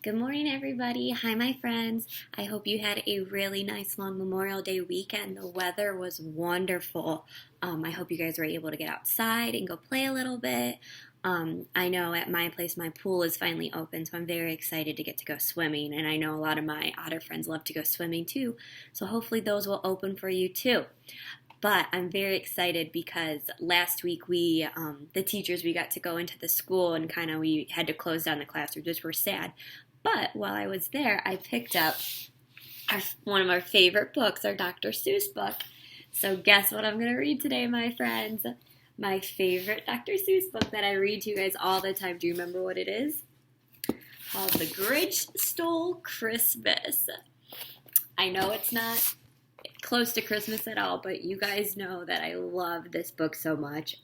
Good morning, everybody. Hi, my friends. I hope you had a really nice long Memorial Day weekend. The weather was wonderful. I hope you guys were able to get outside and go play a little bit. I know at my place, my pool is finally open, so I'm very excited to get to go swimming. And I know a lot of my otter friends love to go swimming too, so hopefully those will open for you too. But I'm very excited because last week the teachers, we got to go into the school and we had to close down the classrooms, which were sad. But while I was there, I picked up one of our favorite books, our Dr. Seuss book. So guess what I'm going to read today, my friends? My favorite Dr. Seuss book that I read to you guys all the time. Do you remember what it is? Called The Grinch Stole Christmas. I know it's not close to Christmas at all, but you guys know that I love this book so much.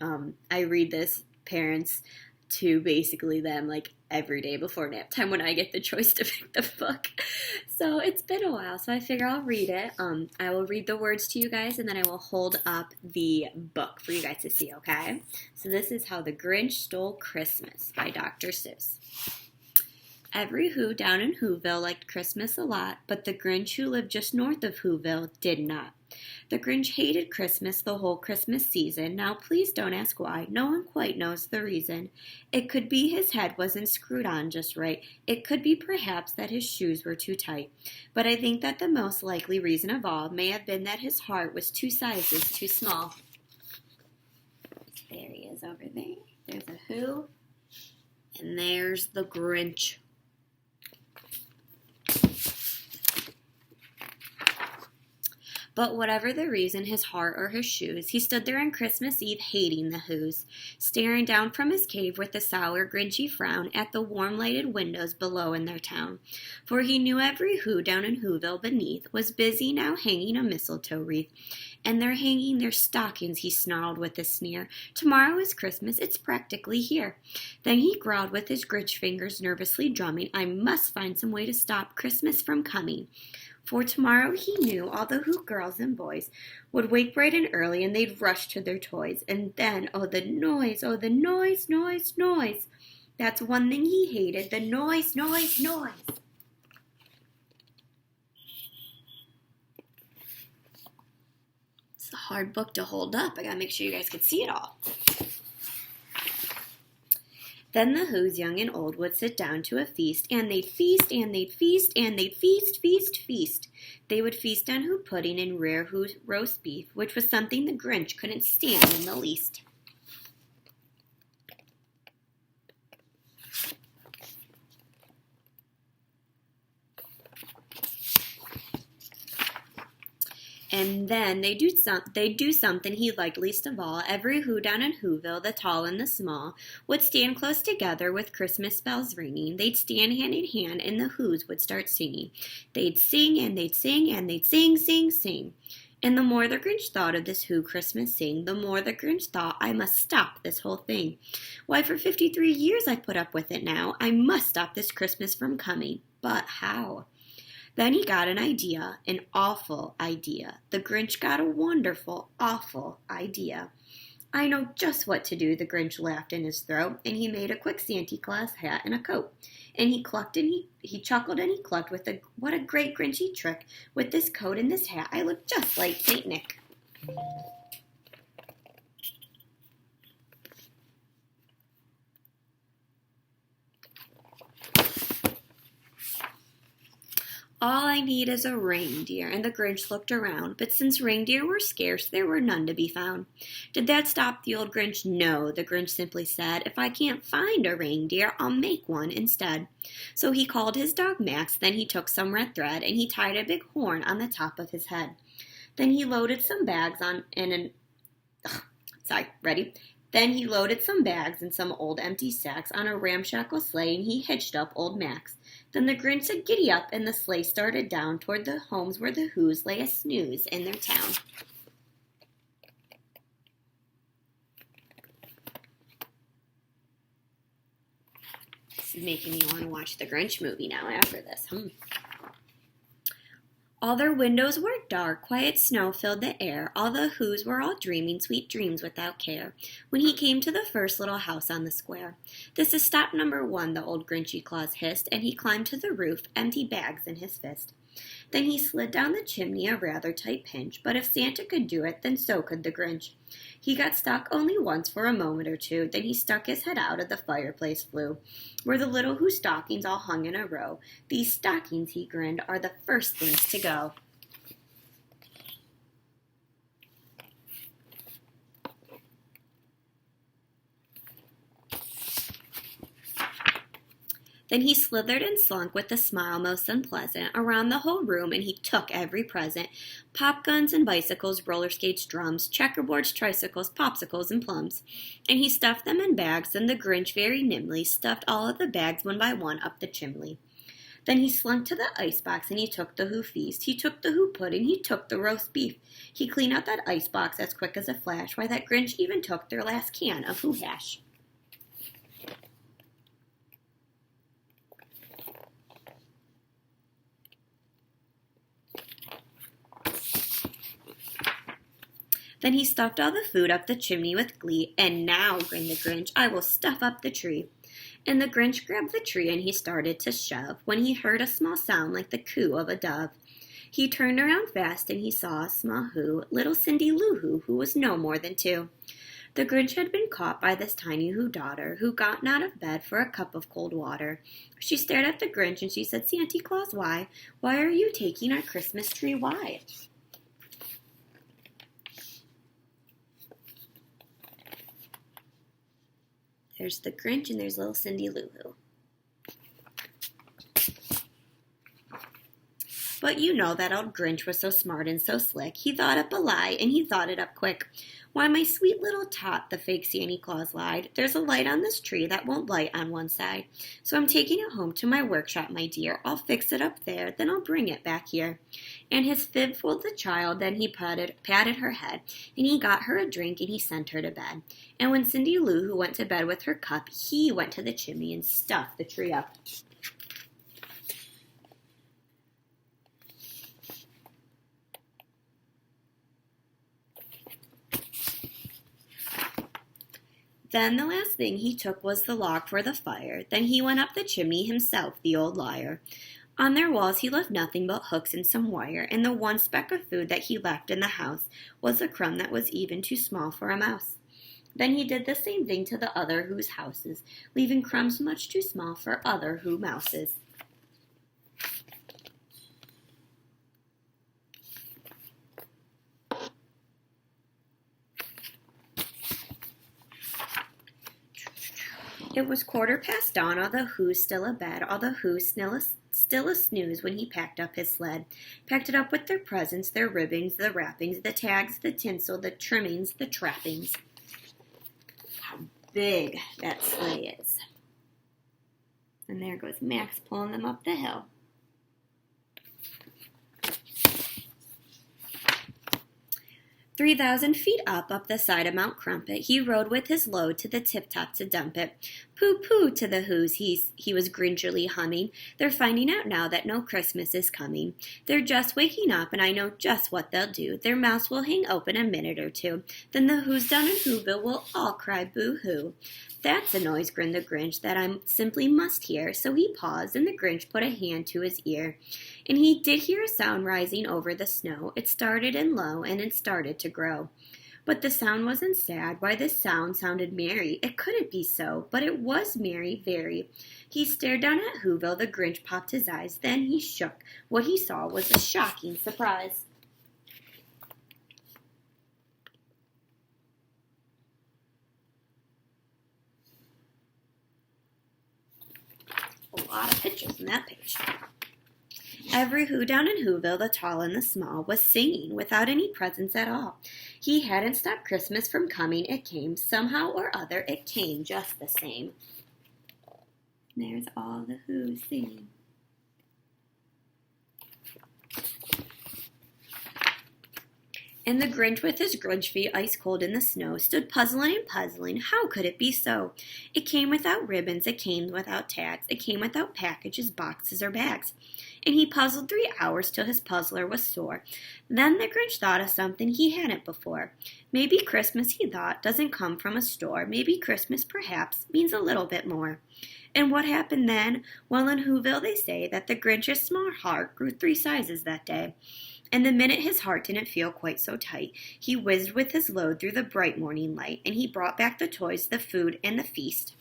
I read this, parents, to basically them like every day before nap time when I get the choice to pick the book. So it's been a while, so I figure I'll read it. I will read the words to you guys, and then I will hold up the book for you guys to see, okay? So this is How the Grinch Stole Christmas by Dr. Seuss. Every Who down in Whoville liked Christmas a lot, but the Grinch who lived just north of Whoville did not. The Grinch hated Christmas the whole Christmas season. Now please don't ask why. No one quite knows the reason. It could be his head wasn't screwed on just right. It could be perhaps that his shoes were too tight. But I think that the most likely reason of all may have been that his heart was 2 sizes too small. There he is over there. There's a Who, and there's the Grinch. But whatever the reason, his heart or his shoes, he stood there on Christmas Eve hating the Whos, staring down from his cave with a sour, grinchy frown at the warm-lighted windows below in their town. For he knew every Who down in Whoville beneath was busy now hanging a mistletoe wreath. And they're hanging their stockings, he snarled with a sneer. Tomorrow is Christmas, it's practically here. Then he growled with his Grinch fingers nervously drumming, I must find some way to stop Christmas from coming. For tomorrow, he knew, all the Who girls and boys would wake bright and early, and they'd rush to their toys. And then, oh, the noise, noise, noise. That's one thing he hated, the noise, noise, noise. It's a hard book to hold up. I gotta make sure you guys can see it all. Then the Whos, young and old, would sit down to a feast, and they'd feast, and they'd feast, and they'd feast, feast, feast. They would feast on Who pudding and rare Who roast beef, which was something the Grinch couldn't stand in the least. And then they'd do something he liked least of all. Every Who down in Whoville, the tall and the small, would stand close together with Christmas bells ringing. They'd stand hand in hand, and the Whos would start singing. They'd sing, and they'd sing, and they'd sing, sing, sing. And the more the Grinch thought of this Who Christmas sing, the more the Grinch thought, I must stop this whole thing. Why, for 53 years I've put up with it now. I must stop this Christmas from coming. But how? Then he got an idea, an awful idea. The Grinch got a wonderful, awful idea. I know just what to do, the Grinch laughed in his throat, and he made a quick Santa Claus hat and a coat. And he clucked and he chuckled and he clucked with what a great Grinchy trick. With this coat and this hat, I look just like St. Nick. All I need is a reindeer, and the Grinch looked around, but since reindeer were scarce, there were none to be found. Did that stop the old Grinch? No, the Grinch simply said, if I can't find a reindeer, I'll make one instead. So he called his dog Max, then he took some red thread, and he tied a big horn on the top of his head. Then he loaded some bags Then he loaded some bags and some old empty sacks on a ramshackle sleigh, and he hitched up old Max. Then the Grinch said, giddy up, and the sleigh started down toward the homes where the Whos lay a snooze in their town. This is making me want to watch the Grinch movie now after this. All their windows were dark, quiet snow filled the air, all the Whos were all dreaming sweet dreams without care, when he came to the first little house on the square. "This is stop number 1," the old Grinchy Claus hissed, and he climbed to the roof, empty bags in his fist. Then he slid down the chimney, a rather tight pinch, but if Santa could do it, then so could the Grinch. He got stuck only once for a moment or two, then he stuck his head out of the fireplace flue, where the little Who stockings all hung in a row. "These stockings," he grinned, "are the first things to go." Then he slithered and slunk with a smile most unpleasant around the whole room, and he took every present: pop guns and bicycles, roller skates, drums, checkerboards, tricycles, popsicles, and plums. And he stuffed them in bags, and the Grinch very nimbly stuffed all of the bags one by one up the chimney. Then he slunk to the icebox, and he took the Who feast. He took the Who pudding, he took the roast beef. He cleaned out that icebox as quick as a flash. Why, that Grinch even took their last can of Who hash. Then he stuffed all the food up the chimney with glee. "And now," grinned the Grinch, "I will stuff up the tree." And the Grinch grabbed the tree and he started to shove, when he heard a small sound like the coo of a dove. He turned around fast and he saw a small Who, little Cindy Lou Who was no more than 2. The Grinch had been caught by this tiny Who daughter, who got out of bed for a cup of cold water. She stared at the Grinch and she said, "Santa Claus, why? Why are you taking our Christmas tree? Why?" There's the Grinch and there's little Cindy Lou Who. But you know that old Grinch was so smart and so slick. He thought up a lie, and he thought it up quick. "Why, my sweet little tot," the fake Santa Claus lied, "there's a light on this tree that won't light on one side. So I'm taking it home to my workshop, my dear. I'll fix it up there, then I'll bring it back here." And his fib fooled the child, then he patted her head, and he got her a drink, and he sent her to bed. And when Cindy Lou Who went to bed with her cup, he went to the chimney and stuffed the tree up. Then the last thing he took was the log for the fire. Then he went up the chimney himself, the old liar. On their walls he left nothing but hooks and some wire, and the one speck of food that he left in the house was a crumb that was even too small for a mouse. Then he did the same thing to the other Who's houses, leaving crumbs much too small for other Who mouses. It was 1/4 past dawn, all the Who's still abed, all the Who's still a snooze when he packed up his sled. Packed it up with their presents, their ribbons, the wrappings, the tags, the tinsel, the trimmings, the trappings. How big that sleigh is. And there goes Max pulling them up the hill. 3,000 feet up the side of Mount Crumpet, he rode with his load to the tip-top to dump it. "Pooh, pooh," to the Who's he was grinchily humming. "They're finding out now that no Christmas is coming. They're just waking up, and I know just what they'll do. Their mouths will hang open a minute or two. Then the Who's down in Whoville will all cry boo-hoo." "That's a noise," grinned the Grinch, "that I simply must hear." So he paused, and the Grinch put a hand to his ear. And he did hear a sound rising over the snow. It started in low, and it started to grow. But the sound wasn't sad. Why, this sound sounded merry. It couldn't be so, but it was merry, very. He stared down at Whoville. The Grinch popped his eyes. Then he shook. What he saw was a shocking surprise. A lot of pictures in that page. Every Who down in Whoville, the tall and the small, was singing without any presents at all. He hadn't stopped Christmas from coming. It came somehow or other. It came just the same. There's all the Who's singing. And the Grinch, with his Grinch feet ice cold in the snow, stood puzzling and puzzling. How could it be so? It came without ribbons, it came without tags, it came without packages, boxes, or bags. And he puzzled 3 hours till his puzzler was sore. Then the Grinch thought of something he hadn't before. Maybe Christmas, he thought, doesn't come from a store. Maybe Christmas, perhaps, means a little bit more. And what happened then? Well, in Whoville they say that the Grinch's small heart grew 3 sizes that day. And the minute his heart didn't feel quite so tight, he whizzed with his load through the bright morning light, and he brought back the toys, the food, and the feast.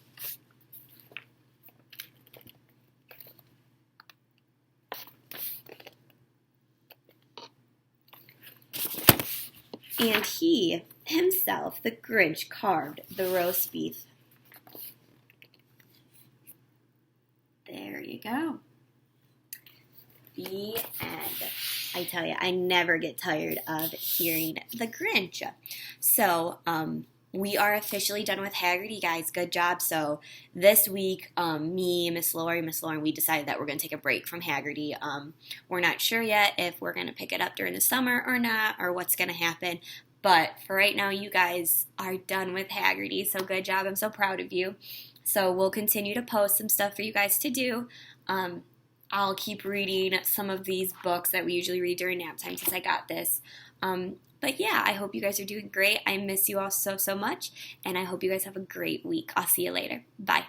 And he, himself, the Grinch, carved the roast beef. There you go. The end. I tell you, I never get tired of hearing the Grinch. So, we are officially done with Haggerty, guys. Good job. So, this week, me, Miss Lauren, we decided that we're going to take a break from Haggerty. We're not sure yet if we're going to pick it up during the summer or not, or what's going to happen. But for right now, you guys are done with Haggerty. So, good job. I'm so proud of you. So, we'll continue to post some stuff for you guys to do. I'll keep reading some of these books that we usually read during nap time since I got this. But yeah, I hope you guys are doing great. I miss you all so, so much. And I hope you guys have a great week. I'll see you later. Bye.